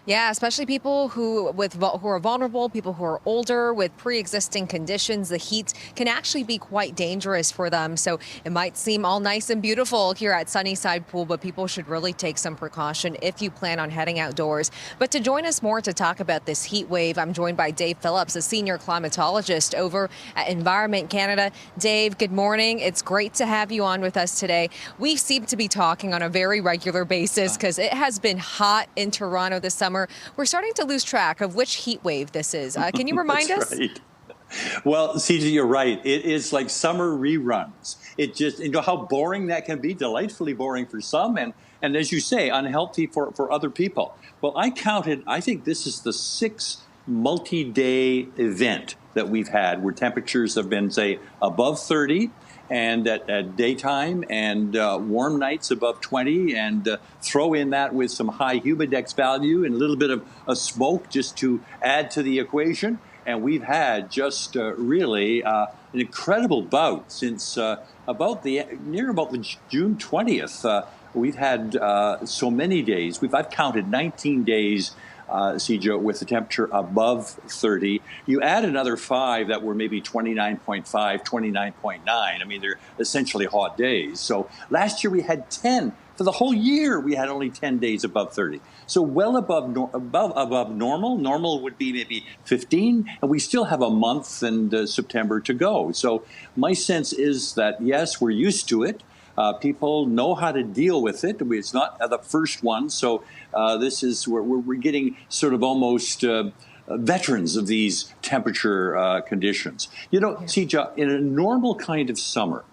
Yeah, especially people who are vulnerable, people who are older with pre-existing conditions. The heat can actually be quite dangerous for them. So it might seem all nice and beautiful here at Sunnyside Pool, but people should really take some precaution if you plan on heading outdoors. But to join us more to talk about this heat wave, I'm joined by Dave Phillips, a senior climatologist over at Environment Canada. Dave, good morning. It's great to have you on with us today. We seem to be talking on a very regular basis because it has been hot in Toronto this summer. We're starting to lose track of which heat wave this is. Can you remind us? That's right. Well, CJ, you're right. It is like summer reruns. It just, how boring that can be, delightfully boring for some, and as you say, unhealthy for other people. Well, I think this is the sixth multi-day event that we've had where temperatures have been, say, above 30 and at daytime, and warm nights above 20, and throw in that with some high humidex value and a little bit of smoke just to add to the equation. And we've had just really an incredible bout since about the June 20th. We've had so many days. I've counted 19 days, CJ, with the temperature above 30. You add another 5 that were maybe 29.5, 29.9. I mean, they're essentially hot days. So last year we had 10. For the whole year, we had only 10 days above 30. So well above normal. Normal would be maybe 15, and we still have a month and September to go. So my sense is that, yes, we're used to it. People know how to deal with it. It's not the first one. So this is where we're getting sort of almost veterans of these temperature conditions. CJ, in a normal kind of summer,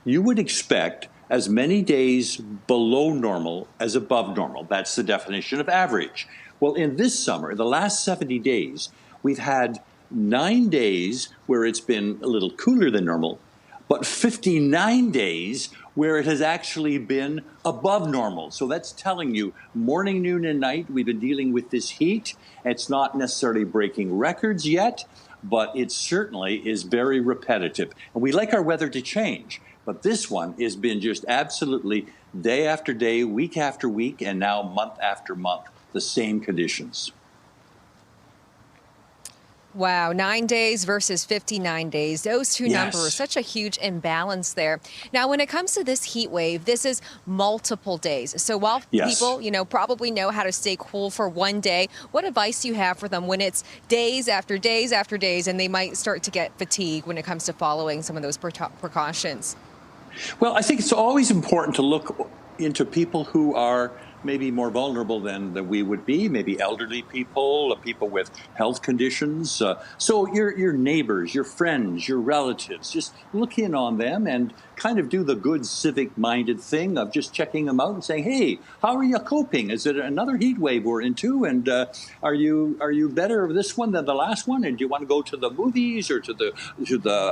you would expect as many days below normal as above normal. That's the definition of average. Well, in this summer, the last 70 days, we've had 9 days where it's been a little cooler than normal, but 59 days where it has actually been above normal. So that's telling you morning, noon, and night, we've been dealing with this heat. It's not necessarily breaking records yet, but it certainly is very repetitive. And we like our weather to change. But this one has been just absolutely day after day, week after week, and now month after month, the same conditions. Wow, 9 days versus 59 days. Those two Yes. numbers, such a huge imbalance there. Now, when it comes to this heat wave, this is multiple days. So while Yes. people, probably know how to stay cool for one day, what advice do you have for them when it's days after days after days and they might start to get fatigued when it comes to following some of those precautions? Well, I think it's always important to look into people who are maybe more vulnerable than we would be, maybe elderly people, people with health conditions. So your neighbors, your friends, your relatives, just look in on them and kind of do the good civic-minded thing of just checking them out and saying, hey, how are you coping? Is it another heat wave we're into? And are you better of this one than the last one? And do you want to go to the movies or to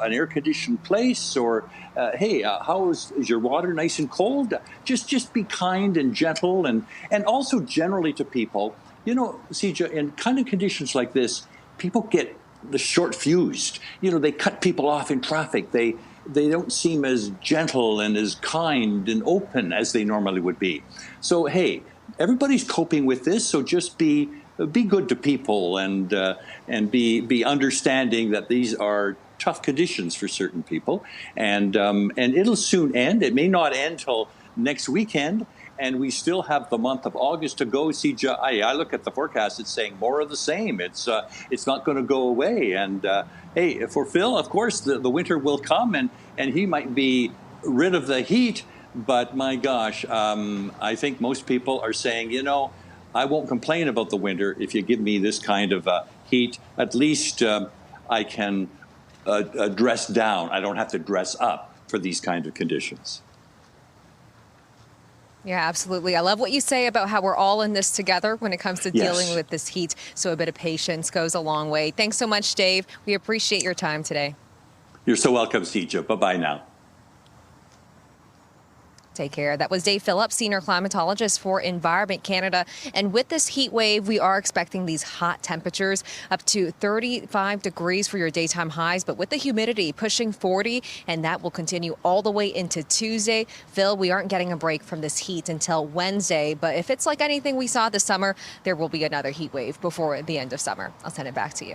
an air-conditioned place? Or hey, how is your water nice and cold? Just be kind and gentle, and also generally to people, CJ, in kind of conditions like this, people get the short fused. They cut people off in traffic. They don't seem as gentle and as kind and open as they normally would be. So hey, everybody's coping with this. So just be good to people and be understanding that these are tough conditions for certain people, and it'll soon end. It may not end till next weekend, and we still have the month of August to go. CJ, I look at the forecast; it's saying more of the same. It's not going to go away. And hey, for Phil, of course, the winter will come, and he might be rid of the heat. But my gosh, I think most people are saying, I won't complain about the winter if you give me this kind of heat. At least I can dress down. I don't have to dress up for these kind of conditions. Yeah, absolutely. I love what you say about how we're all in this together when it comes to dealing with this heat. So a bit of patience goes a long way. Thanks so much, Dave. We appreciate your time today. You're so welcome, CJ. Bye-bye now. Take care. That was Dave Phillips, senior climatologist for Environment Canada. And with this heat wave, we are expecting these hot temperatures up to 35 degrees for your daytime highs, but with the humidity pushing 40, and that will continue all the way into Tuesday. Phil, we aren't getting a break from this heat until Wednesday, but if it's like anything we saw this summer, there will be another heat wave before the end of summer. I'll send it back to you.